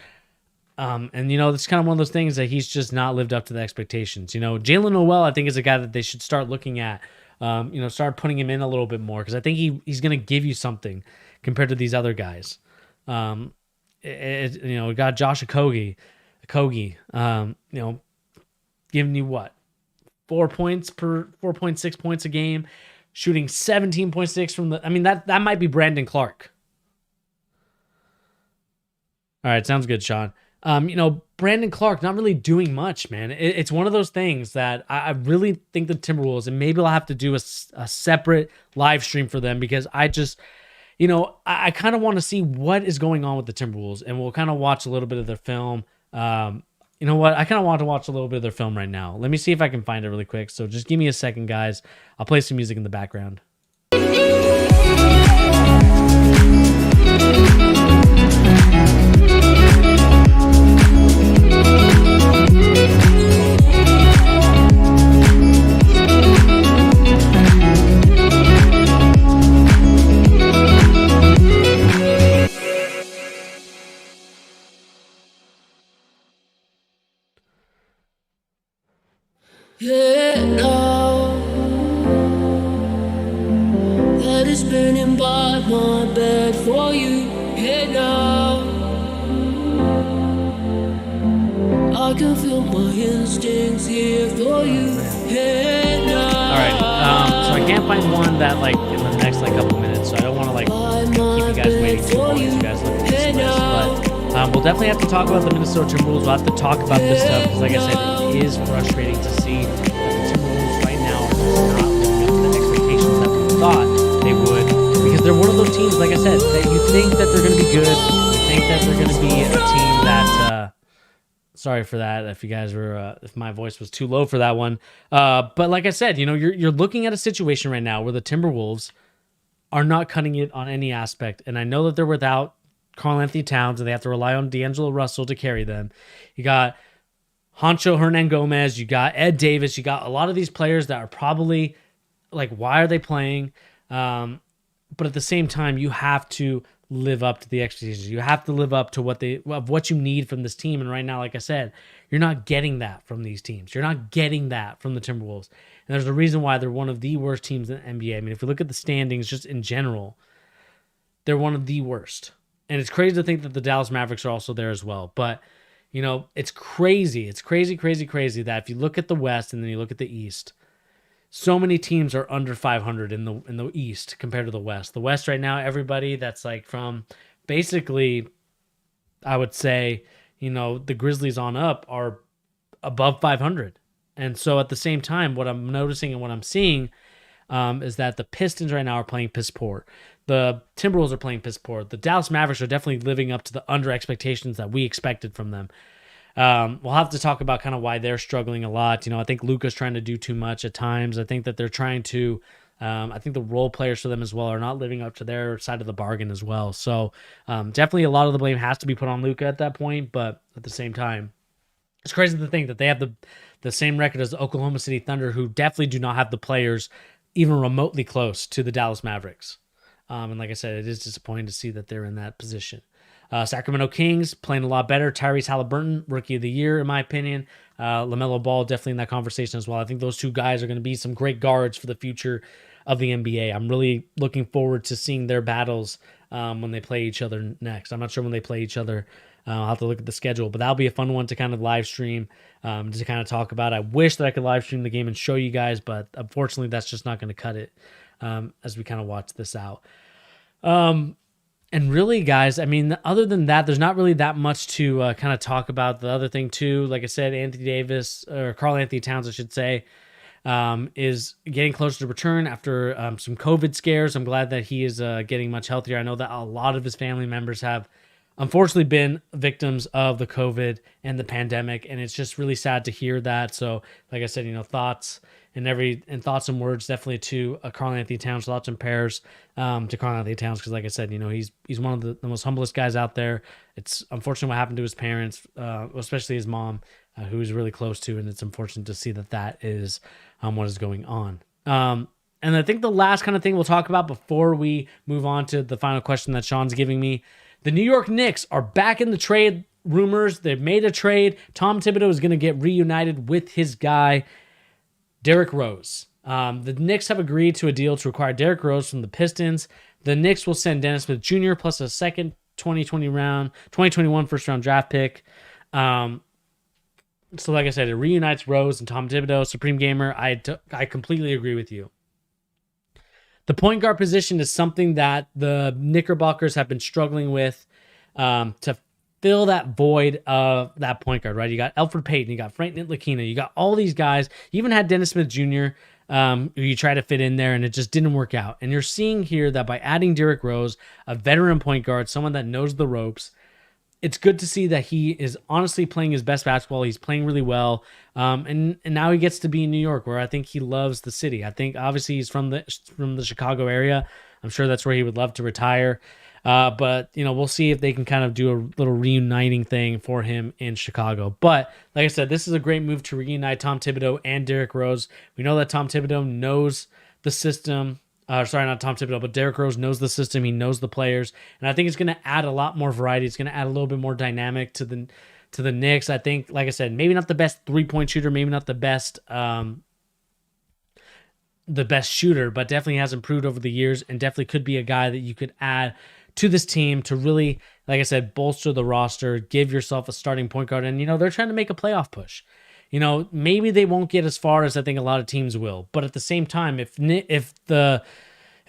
And, you know, it's kind of one of those things that he's just not lived up to the expectations. You know, Jalen Noel, I think, is a guy that they should start looking at, you know, start putting him in a little bit more, because I think he's going to give you something compared to these other guys. You know, we got Josh Okogie, you know, giving you what? 4.6 points a game, shooting 17.6 from the, I mean, that might be Brandon Clark. All right, sounds good, Sean. You know, Brandon Clark not really doing much, man. It's one of those things that I really think the Timberwolves, and maybe I'll have to do a separate live stream for them, because I just, you know, I kind of want to see what is going on with the Timberwolves, and we'll kind of watch a little bit of their film. You know what? I kind of want to watch a little bit of their film right now. Let me see if I can find it really quick. So just give me a second, guys. I'll play some music in the background. Yeah, now that is spinning by my bed for you. Yeah, now I can feel my instincts here for you. Yeah, now. All right, so I can't find one that like in the next like couple minutes, so I don't want to like keep you guys waiting too long as you guys look at this list. But We'll definitely have to talk about the Minnesota Timberwolves. We'll have to talk about this stuff because, like I said, it is frustrating to see that the Timberwolves right now are just not living up to the expectations that we thought they would. Because they're one of those teams, like I said, that you think that they're going to be good. You think that they're going to be a team that. Sorry for that. If you guys were, if my voice was too low for that one. But like I said, you're looking at a situation right now where the Timberwolves are not cutting it on any aspect, and I know that they're without Karl Anthony Towns, and they have to rely on D'Angelo Russell to carry them. You got Honcho Hernan Gomez, you got Ed Davis, you got a lot of these players that are probably like, why are they playing? But at the same time, you have to live up to the expectations. You have to live up to what you need from this team. And right now, like I said, you're not getting that from these teams. You're not getting that from the Timberwolves. And there's a reason why they're one of the worst teams in the NBA. I mean, if we look at the standings just in general, they're one of the worst. And it's crazy to think that the Dallas Mavericks are also there as well. But, it's crazy. It's crazy that if you look at the West and then you look at the East, so many teams are under 500 in the East compared to the West. The West right now, everybody that's like from basically, I would say, the Grizzlies on up are above 500. And so at the same time, what I'm noticing and what I'm seeing is that the Pistons right now are playing piss poor. The Timberwolves are playing piss poor. The Dallas Mavericks are definitely living up to the under expectations that we expected from them. We'll have to talk about kind of why they're struggling a lot. I think Luka's trying to do too much at times. I think that they're trying to, I think the role players for them as well are not living up to their side of the bargain as well. So definitely a lot of the blame has to be put on Luka at that point. But at the same time, it's crazy to think that they have the same record as the Oklahoma City Thunder, who definitely do not have the players even remotely close to the Dallas Mavericks. And like I said, it is disappointing to see that they're in that position. Sacramento Kings playing a lot better. Tyrese Halliburton, Rookie of the Year, in my opinion. LaMelo Ball definitely in that conversation as well. I think those two guys are going to be some great guards for the future of the NBA. I'm really looking forward to seeing their battles when they play each other next. I'm not sure when they play each other. I'll have to look at the schedule, but that'll be a fun one to kind of live stream, to kind of talk about. I wish that I could live stream the game and show you guys, but unfortunately that's just not going to cut it as we kind of watch this out. And really, guys, I mean, other than that, there's not really that much to kind of talk about. The other thing, too, like I said, Karl Anthony Towns, I should say, is getting closer to return after some COVID scares. I'm glad that he is getting much healthier. I know that a lot of his family members have unfortunately been victims of the COVID and the pandemic, and it's just really sad to hear that. So, like I said, thoughts and thoughts and words definitely to Karl Anthony Towns, thoughts and prayers to Karl Anthony Towns, because like I said, he's one of the most humblest guys out there. It's unfortunate what happened to his parents, especially his mom, who he's really close to, and it's unfortunate to see that is what is going on. And I think the last kind of thing we'll talk about before we move on to the final question that Sean's giving me, the New York Knicks are back in the trade rumors. They've made a trade. Tom Thibodeau is going to get reunited with his guy, Derrick Rose. The Knicks have agreed to a deal to acquire Derrick Rose from the Pistons. The Knicks will send Dennis Smith Jr. plus a second 2021 first round draft pick. So like I said, it reunites Rose and Tom Thibodeau, Supreme Gamer. I completely agree with you. The point guard position is something that the Knickerbockers have been struggling with to fill that void of that point guard, right? You got Elfrid Payton, you got Frank Ntilikina, you got all these guys. You even had Dennis Smith Jr., who you try to fit in there, and it just didn't work out. And you're seeing here that by adding Derrick Rose, a veteran point guard, someone that knows the ropes, it's good to see that he is honestly playing his best basketball. He's playing really well. And now he gets to be in New York, where I think he loves the city. I think obviously he's from the Chicago area. I'm sure that's where he would love to retire. But we'll see if they can kind of do a little reuniting thing for him in Chicago. But like I said, this is a great move to reunite Tom Thibodeau and Derrick Rose. We know that Tom Thibodeau knows the system. Sorry, not Tom Thibodeau, but Derrick Rose knows the system. He knows the players, and I think it's going to add a lot more variety. It's going to add a little bit more dynamic to the Knicks. I think, like I said, maybe not the best 3-point shooter, maybe not the best shooter, but definitely has improved over the years, and definitely could be a guy that you could add to this team to really, like I said, bolster the roster, give yourself a starting point guard, and they're trying to make a playoff push. Maybe they won't get as far as I think a lot of teams will, but at the same time, if the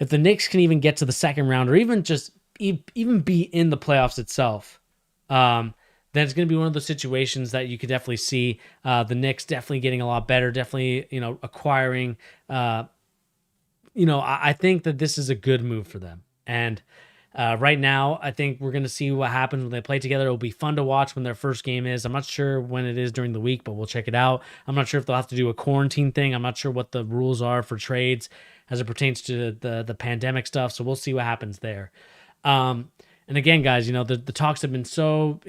Knicks can even get to the second round, or even just even be in the playoffs itself, then it's going to be one of those situations that you could definitely see the Knicks definitely getting a lot better, definitely, acquiring. I think that this is a good move for them. And right now, I think we're going to see what happens when they play together. It'll be fun to watch when their first game is. I'm not sure when it is during the week, but we'll check it out. I'm not sure if they'll have to do a quarantine thing. I'm not sure what the rules are for trades as it pertains to the pandemic stuff. So we'll see what happens there. And again, guys, the talks have been so,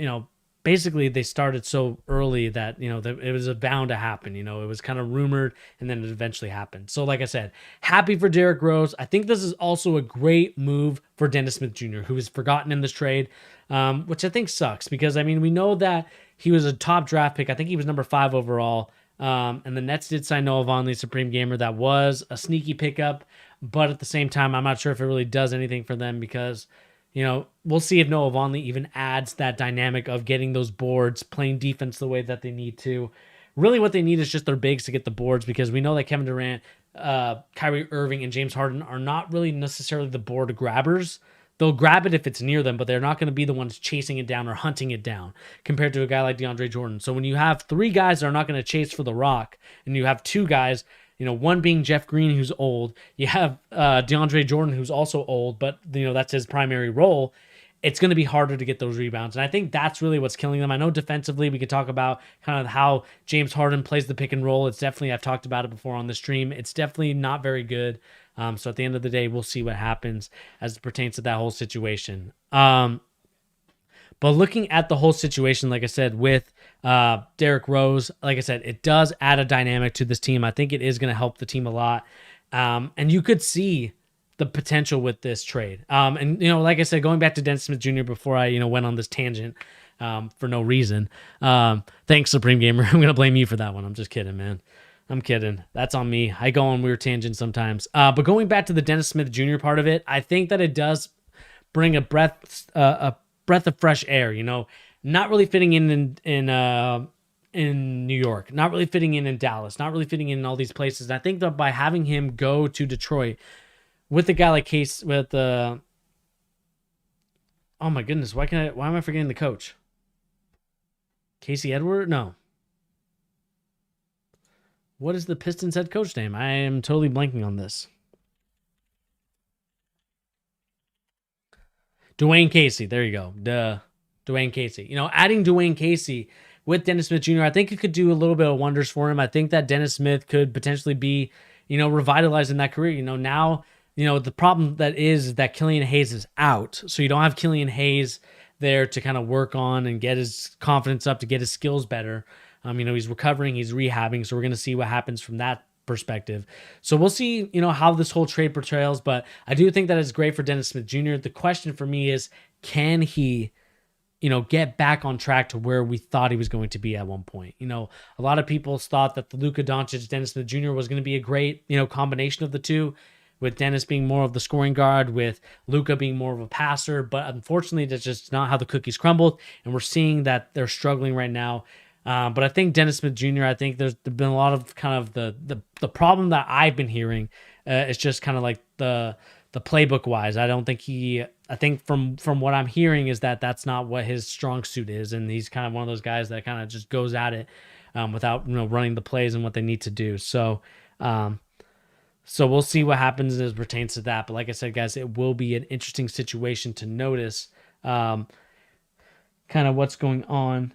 basically they started so early that, that it was bound to happen. It was kind of rumored and then it eventually happened. So like I said, happy for Derrick Rose. I think this is also a great move for Dennis Smith Jr., who is forgotten in this trade, which I think sucks because, we know that he was a top draft pick. I think he was number 5 overall. And the Nets did sign Noah Vonleh, Supreme Gamer. That was a sneaky pickup, but at the same time, I'm not sure if it really does anything for them because, we'll see if Noah Vonleh even adds that dynamic of getting those boards, playing defense the way that they need to. Really what they need is just their bigs to get the boards because we know that Kevin Durant, Kyrie Irving, and James Harden are not really necessarily the board grabbers. They'll grab it if it's near them, but they're not going to be the ones chasing it down or hunting it down compared to a guy like DeAndre Jordan. So when you have 3 guys that are not going to chase for the rock and you have 2 guys, one being Jeff Green, who's old. You have DeAndre Jordan, who's also old, but that's his primary role. It's going to be harder to get those rebounds. And I think that's really what's killing them. I know defensively, we could talk about kind of how James Harden plays the pick and roll. It's definitely, I've talked about it before on the stream. It's definitely not very good. So at the end of the day, we'll see what happens as it pertains to that whole situation. But looking at the whole situation, like I said, with Derrick Rose, like I said, it does add a dynamic to this team. I think it is going to help the team a lot. And you could see the potential with this trade. And, like I said, going back to Dennis Smith Jr. before I, went on this tangent for no reason. Thanks, Supreme Gamer. I'm going to blame you for that one. I'm just kidding, man. I'm kidding. That's on me. I go on weird tangents sometimes. But going back to the Dennis Smith Jr. part of it, I think that it does bring a breath of fresh air, not really fitting in New York, not really fitting in Dallas, not really fitting in all these places. And I think that by having him go to Detroit with a guy like Case, with oh my goodness, why am I forgetting the coach? Casey Edward? No. What is the Pistons head coach name? I am totally blanking on this. Dwayne Casey. There you go. Dwayne Casey. Adding Dwayne Casey with Dennis Smith Jr., I think it could do a little bit of wonders for him. I think that Dennis Smith could potentially be, revitalized in that career. Now, the problem that is that Killian Hayes is out. So you don't have Killian Hayes there to kind of work on and get his confidence up, to get his skills better. He's recovering, he's rehabbing. So we're going to see what happens from that perspective. So we'll see, how this whole trade portrayals, but I do think that it's great for Dennis Smith Jr. The question for me is, can he, get back on track to where we thought he was going to be at one point? A lot of people thought that the Luka Doncic, Dennis Smith Jr. was going to be a great, combination of the two, with Dennis being more of the scoring guard, with Luka being more of a passer. But unfortunately, that's just not how the cookies crumbled. And we're seeing that they're struggling right now. But I think Dennis Smith Jr., I think there's been a lot of kind of the problem that I've been hearing is just kind of like the playbook wise. I think from what I'm hearing is that that's not what his strong suit is. And he's kind of one of those guys that kind of just goes at it without, running the plays and what they need to do. So we'll see what happens as it pertains to that. But like I said, guys, it will be an interesting situation to notice kind of what's going on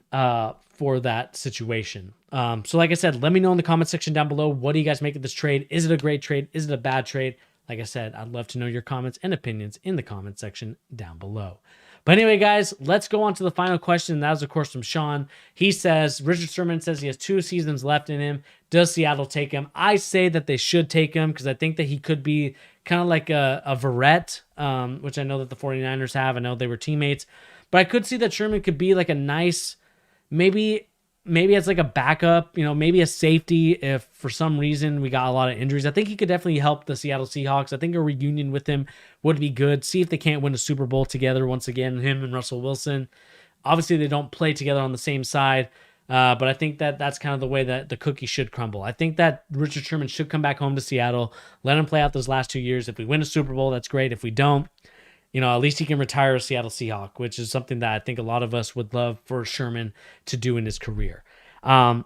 for that situation. So like I said, let me know in the comment section down below, what do you guys make of this trade? Is it a great trade? Is it a bad trade? Like I said, I'd love to know your comments and opinions in the comment section down below. But anyway, guys, let's go on to the final question. That was, of course, from Sean. He says, Richard Sherman says he has 2 seasons left in him. Does Seattle take him? I say that they should take him because I think that he could be kind of like a Verrett, which I know that the 49ers have. I know they were teammates. But I could see that Sherman could be like a nice, maybe as like a backup, maybe a safety if for some reason we got a lot of injuries. I think he could definitely help the Seattle Seahawks. I think a reunion with him would be good. See if they can't win a Super Bowl together once again, him and Russell Wilson. Obviously, they don't play together on the same side, but I think that that's kind of the way that the cookie should crumble. I think that Richard Sherman should come back home to Seattle, let him play out those last 2 years. If we win a Super Bowl, that's great. If we don't, at least he can retire a Seattle Seahawk, which is something that I think a lot of us would love for Sherman to do in his career. But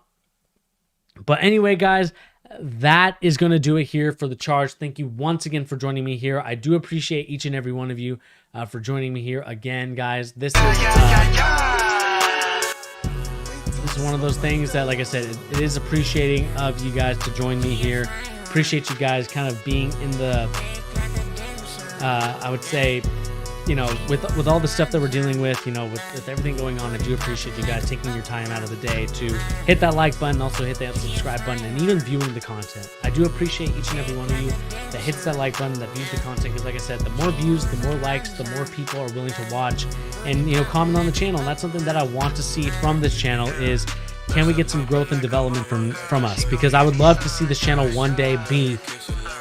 anyway, guys, that is going to do it here for the Charge. Thank you once again for joining me here. I do appreciate each and every one of you for joining me here again, guys. This is one of those things that, like I said, it is appreciating of you guys to join me here. Appreciate you guys kind of being in the, I would say, with all the stuff that we're dealing with, with everything going on, I do appreciate you guys taking your time out of the day to hit that like button, also hit that subscribe button, and even viewing the content. I do appreciate each and every one of you that hits that like button, that views the content, because like I said, the more views, the more likes, the more people are willing to watch and, comment on the channel. And that's something that I want to see from this channel is, can we get some growth and development from us? Because I would love to see this channel one day be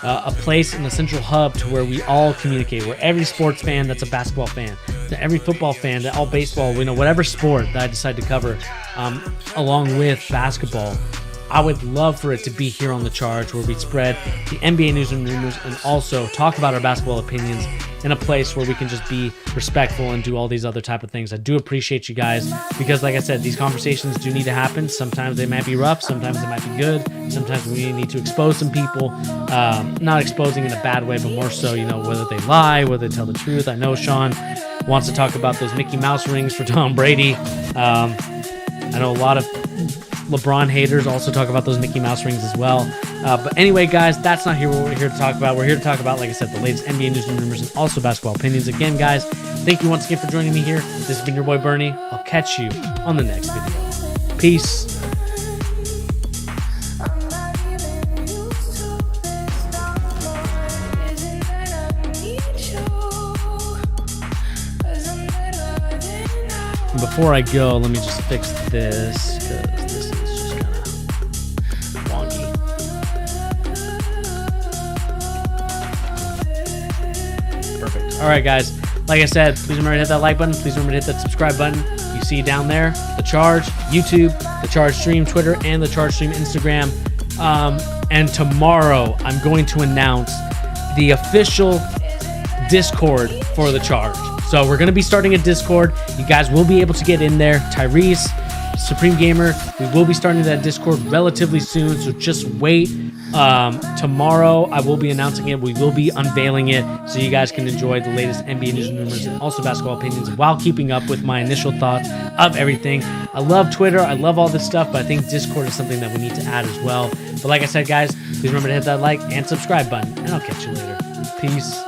a place in the central hub to where we all communicate, where every sports fan that's a basketball fan, to every football fan, to all baseball, whatever sport that I decide to cover, along with basketball, I would love for it to be here on The Charge, where we spread the NBA news and rumors and also talk about our basketball opinions in a place where we can just be respectful and do all these other type of things. I do appreciate you guys because, like I said, these conversations do need to happen. Sometimes they might be rough. Sometimes they might be good. Sometimes we need to expose some people, not exposing in a bad way, but more so, whether they lie, whether they tell the truth. I know Sean wants to talk about those Mickey Mouse rings for Tom Brady. I know a lot of LeBron haters also talk about those Mickey Mouse rings as well. But anyway, guys, that's not what we're here to talk about. We're here to talk about, like I said, the latest NBA news and rumors and also basketball opinions. Again, guys, thank you once again for joining me here. This has been your boy Bernie. I'll catch you on the next video. Peace. Before I go, let me just fix this because this is just kind of wonky. Perfect. All right, guys. Like I said, please remember to hit that like button. Please remember to hit that subscribe button. You see down there, The Charge, YouTube, The Charge Stream, Twitter, and The Charge Stream, Instagram. And tomorrow, I'm going to announce the official Discord for The Charge. So we're going to be starting a Discord. You guys will be able to get in there. Tyrese, Supreme Gamer, we will be starting that Discord relatively soon. So just wait. Tomorrow I will be announcing it. We will be unveiling it so you guys can enjoy the latest NBA news and rumors and also basketball opinions while keeping up with my initial thoughts of everything. I love Twitter. I love all this stuff, but I think Discord is something that we need to add as well. But like I said, guys, please remember to hit that like and subscribe button, and I'll catch you later. Peace.